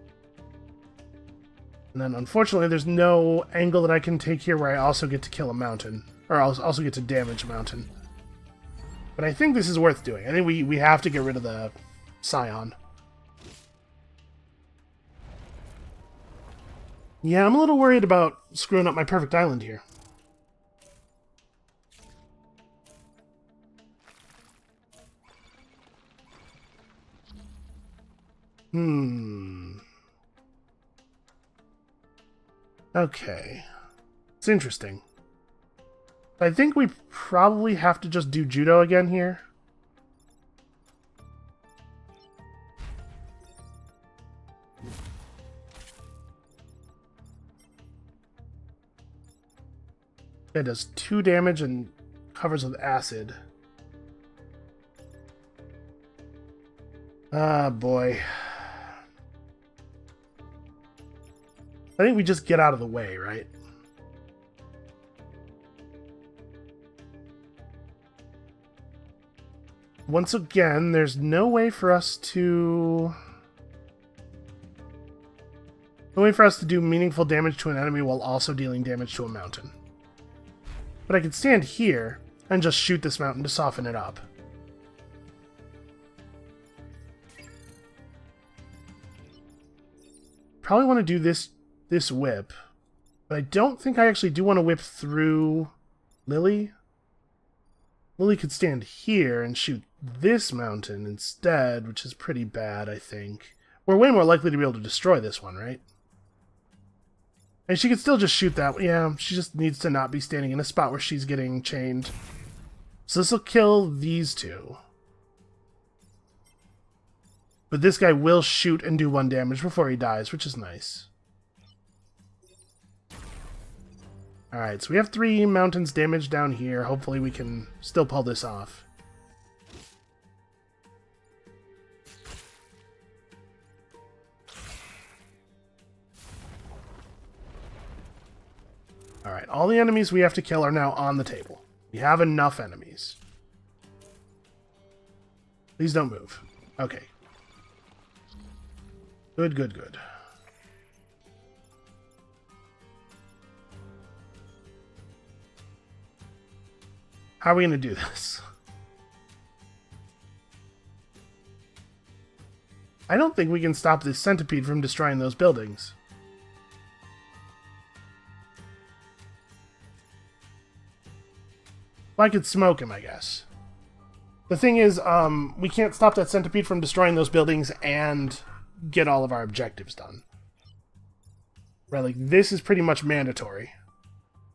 [SPEAKER 1] And then unfortunately there's no angle that I can take here where I also get to kill a mountain, or also get to damage a mountain. But I think this is worth doing. I think we have to get rid of the Scion. Yeah, I'm a little worried about screwing up my perfect island here. Okay. It's interesting. I think we probably have to just do judo again here. It does 2 damage and covers with acid. Ah, boy. I think we just get out of the way, right? Once again, there's no way for us to... No way for us to do meaningful damage to an enemy while also dealing damage to a mountain. But I could stand here and just shoot this mountain to soften it up. Probably want to do this whip, but I don't think I actually do want to whip through Lily. Lily could stand here and shoot this mountain instead, which is pretty bad, I think. We're way more likely to be able to destroy this one, right? And she could still just shoot that one. Yeah, she just needs to not be standing in a spot where she's getting chained. So this will kill these two. But this guy will shoot and do 1 damage before he dies, which is nice. Alright, so we have 3 mountains damaged down here. Hopefully we can still pull this off. Alright, all the enemies we have to kill are now on the table. We have enough enemies. Please don't move. Okay. Good, good, good. How are we going to do this? I don't think we can stop this centipede from destroying those buildings. Well, I could smoke him, I guess. The thing is, we can't stop that centipede from destroying those buildings and get all of our objectives done. Right, like, this is pretty much mandatory.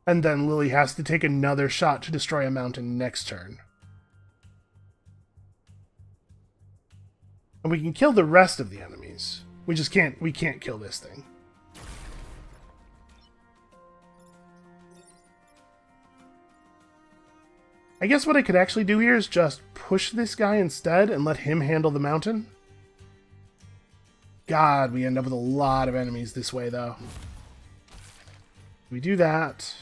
[SPEAKER 1] And then Lily has to take another shot to destroy a mountain next turn. And we can kill the rest of the enemies. We can't kill this thing. I guess what I could actually do here is just push this guy instead and let him handle the mountain. God, we end up with a lot of enemies this way, though. We do that.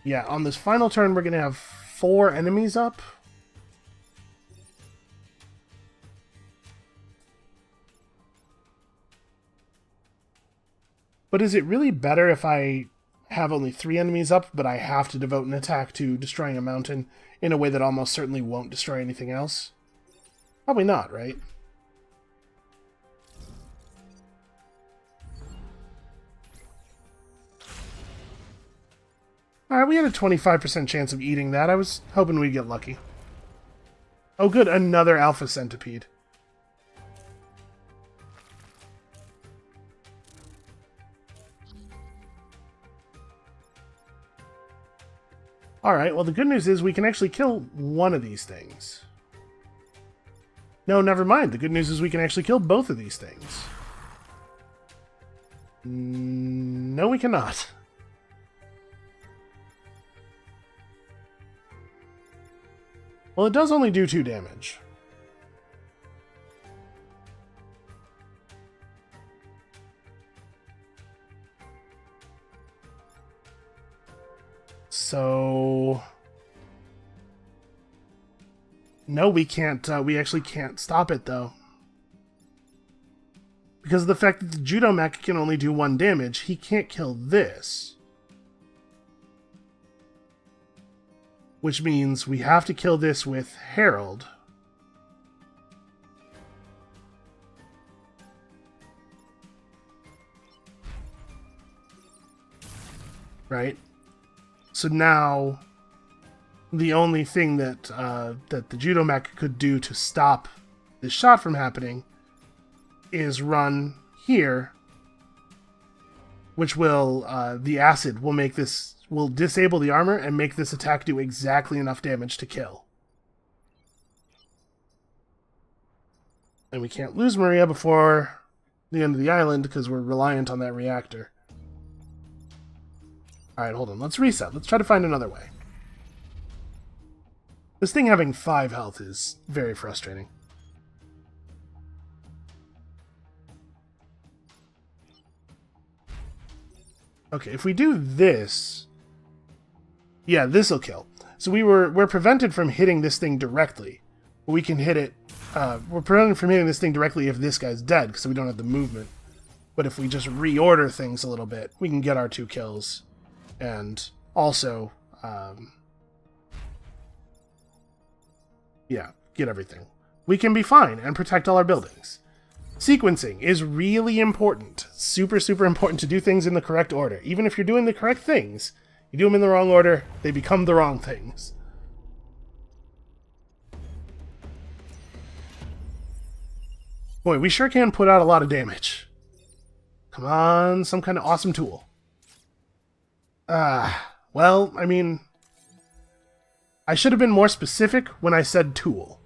[SPEAKER 1] Yeah, on this final turn, we're going to have 4 enemies up. But is it really better if I have only 3 enemies up, but I have to devote an attack to destroying a mountain in a way that almost certainly won't destroy anything else? Probably not, right? Alright, we had a 25% chance of eating that. I was hoping we'd get lucky. Oh good, another alpha centipede. Alright, well the good news is we can actually kill one of these things. No, never mind. The good news is we can actually kill both of these things. No, we cannot. Well, it does only do 2 damage. So... No, we can't, we actually can't stop it, though. Because of the fact that the Judo Mech can only do 1 damage, he can't kill this. Which means we have to kill this with Herald. Right? So now, the only thing that that the Judo Mech could do to stop this shot from happening is run here which will, the acid will make this, will disable the armor and make this attack do exactly enough damage to kill. And we can't lose Maria before the end of the island because we're reliant on that reactor. Alright, hold on. Let's reset. Let's try to find another way. This thing having 5 health is very frustrating. Okay, if we do this... Yeah, this'll kill. So we're prevented from hitting this thing directly. We can hit it... we're prevented from hitting this thing directly if this guy's dead, because we don't have the movement. But if we just reorder things a little bit, we can get our 2 kills. And also... yeah, get everything. We can be fine and protect all our buildings. Sequencing is really important. Super, super important to do things in the correct order. Even if you're doing the correct things, you do them in the wrong order, they become the wrong things. Boy, we sure can put out a lot of damage. Come on, some kind of awesome tool. Well, I mean... I should have been more specific when I said tool.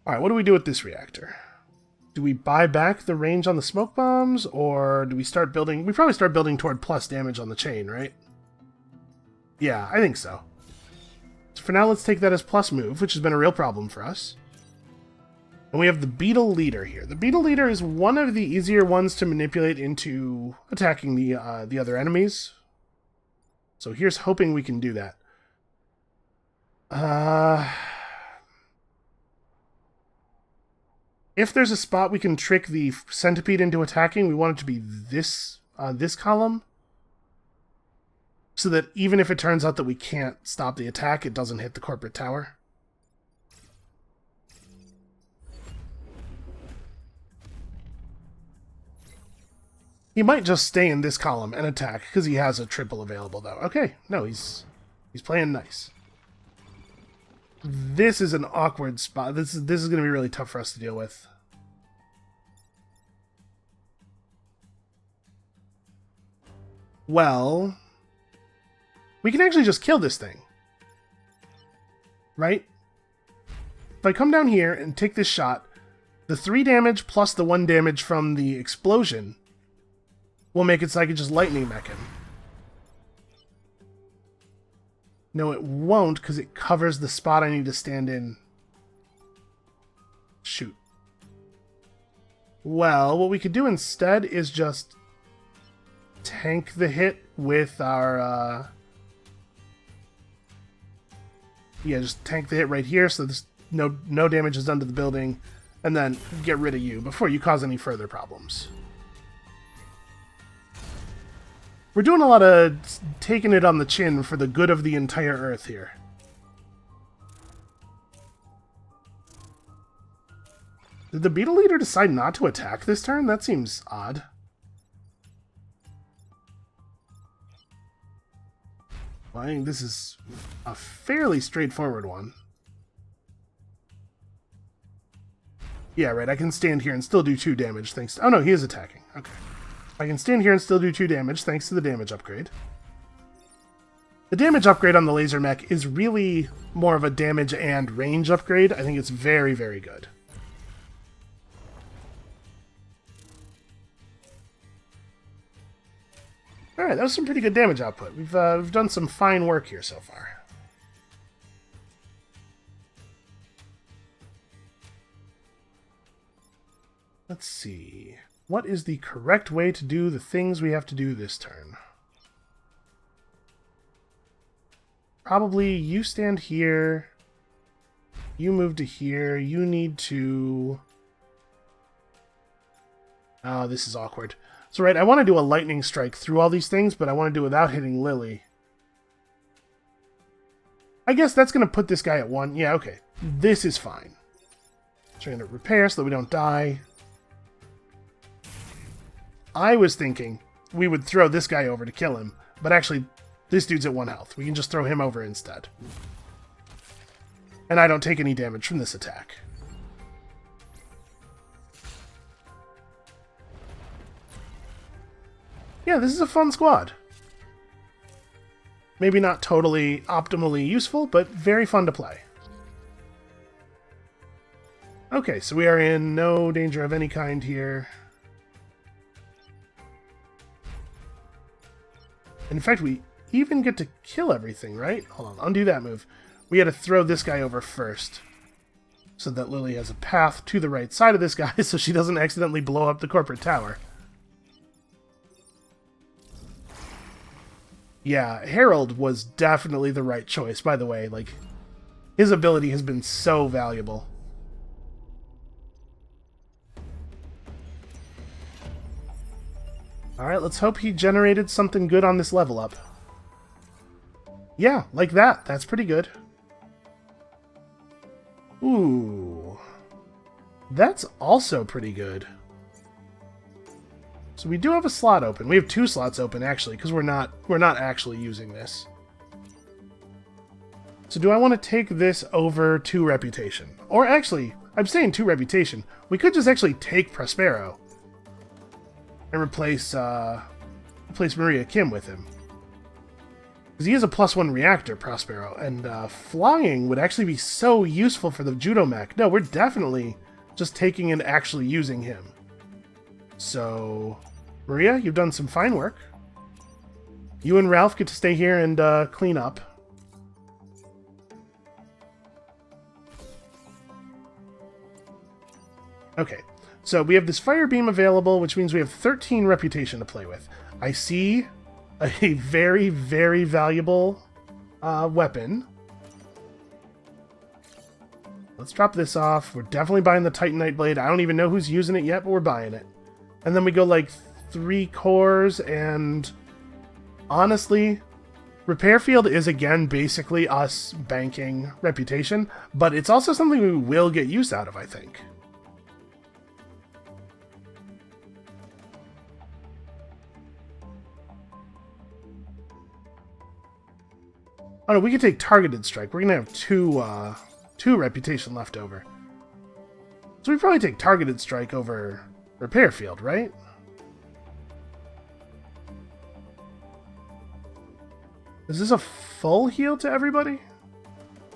[SPEAKER 1] Alright, what do we do with this reactor? Do we buy back the range on the smoke bombs, or do we start building... We probably start building toward plus damage on the chain, right? Yeah, I think so. So for now, let's take that as plus move, which has been a real problem for us. And we have the Beetle Leader here. The Beetle Leader is one of the easier ones to manipulate into attacking the other enemies. So here's hoping we can do that. If there's a spot we can trick the centipede into attacking, we want it to be this column. So that even if it turns out that we can't stop the attack, it doesn't hit the corporate tower. He might just stay in this column and attack, because he has a triple available, though. Okay, no, he's playing nice. This is an awkward spot. This is going to be really tough for us to deal with. Well, we can actually just kill this thing. Right? If I come down here and take this shot, the 3 damage plus the 1 damage from the explosion will make it so I can just lightning mech him. No, it won't, because it covers the spot I need to stand in. Shoot. Well, what we could do instead is just tank the hit with our... Yeah, just tank the hit right here so there's no damage is done to the building, and then get rid of you before you cause any further problems. We're doing a lot of taking it on the chin for the good of the entire Earth here. Did the Beetle Leader decide not to attack this turn? That seems odd. Well, I think this is a fairly straightforward one. Yeah, right, I can stand here and still do 2 damage thanks to... Oh no, he is attacking. Okay. I can stand here and still do 2 damage, thanks to the damage upgrade. The damage upgrade on the laser mech is really more of a damage and range upgrade. I think it's very, very good. Alright, that was some pretty good damage output. We've done some fine work here so far. Let's see. What is the correct way to do the things we have to do this turn? Probably you stand here. You move to here. You need to... Oh, this is awkward. So, right, I want to do a lightning strike through all these things, but I want to do it without hitting Lily. I guess that's going to put this guy at 1. Yeah, okay. This is fine. Trying to repair so that we don't die. I was thinking we would throw this guy over to kill him, but actually, this dude's at 1 health. We can just throw him over instead. And I don't take any damage from this attack. Yeah, this is a fun squad. Maybe not totally optimally useful, but very fun to play. Okay, so we are in no danger of any kind here. In fact, we even get to kill everything, right? Hold on, undo that move. We had to throw this guy over first, so that Lily has a path to the right side of this guy so she doesn't accidentally blow up the corporate tower. Yeah, Harold was definitely the right choice, by the way. Like, his ability has been so valuable. Alright, let's hope he generated something good on this level up. Yeah, like that. That's pretty good. Ooh. That's also pretty good. So we do have a slot open. We have 2 slots open, actually, because we're not actually using this. So do I want to take this over 2 Reputation? Or actually, I'm saying 2 Reputation. We could just actually take Prospero and replace Maria Kim with him. Because he is a +1 reactor, Prospero, and flying would actually be so useful for the Judo mech. No, we're definitely just taking and actually using him. So, Maria, you've done some fine work. You and Ralph get to stay here and clean up. Okay, so we have this fire beam available, which means we have 13 reputation to play with. I see a very, very valuable weapon. Let's drop this off. We're definitely buying the Titanite blade. I don't even know who's using it yet, but we're buying it. And then we go like 3 cores, and honestly, Repair Field is again basically us banking reputation, but it's also something we will get use out of, I think. Oh no, we can take Targeted Strike. We're gonna have 2 reputation left over. So we probably take Targeted Strike over Repair Field, right? Is this a full heal to everybody?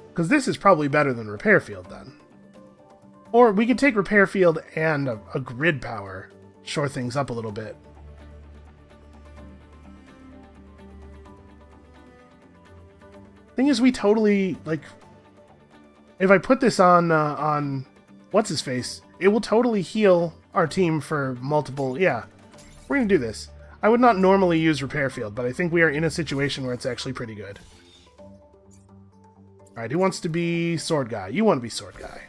[SPEAKER 1] Because this is probably better than Repair Field then. Or we could take Repair Field and a Grid Power. Shore things up a little bit. Thing is, we totally, like, if I put this on what's-his-face, it will totally heal our team for multiple, yeah. We're gonna do this. I would not normally use Repair Field, but I think we are in a situation where it's actually pretty good. Alright, who wants to be Sword Guy? You want to be Sword Guy.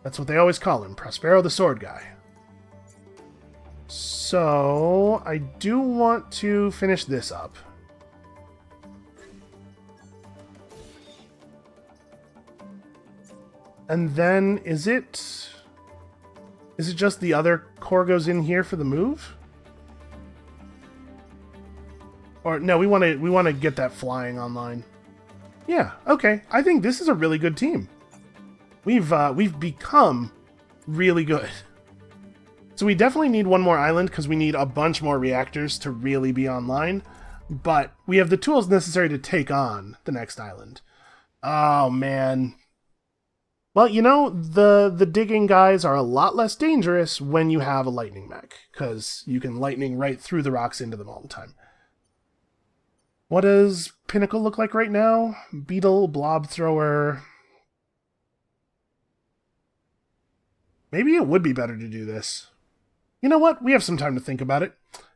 [SPEAKER 1] That's what they always call him, Prospero the Sword Guy. So, I do want to finish this up. And then, is it just the other core goes in here for the move? Or no, we want to get that flying online. Yeah, okay. I think this is a really good team. We've become really good. So we definitely need one more island because we need a bunch more reactors to really be online. But we have the tools necessary to take on the next island. Oh man. Well, you know, the digging guys are a lot less dangerous when you have a lightning mech, because you can lightning right through the rocks into them all the time. What does Pinnacle look like right now? Beetle, Blob Thrower. Maybe it would be better to do this. You know what? We have some time to think about it,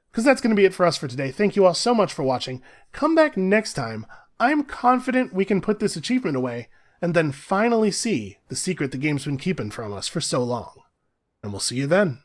[SPEAKER 1] because that's going to be it for us for today. Thank you all so much for watching. Come back next time. I'm confident we can put this achievement away, and then finally see the secret the game's been keeping from us for so long. And we'll see you then.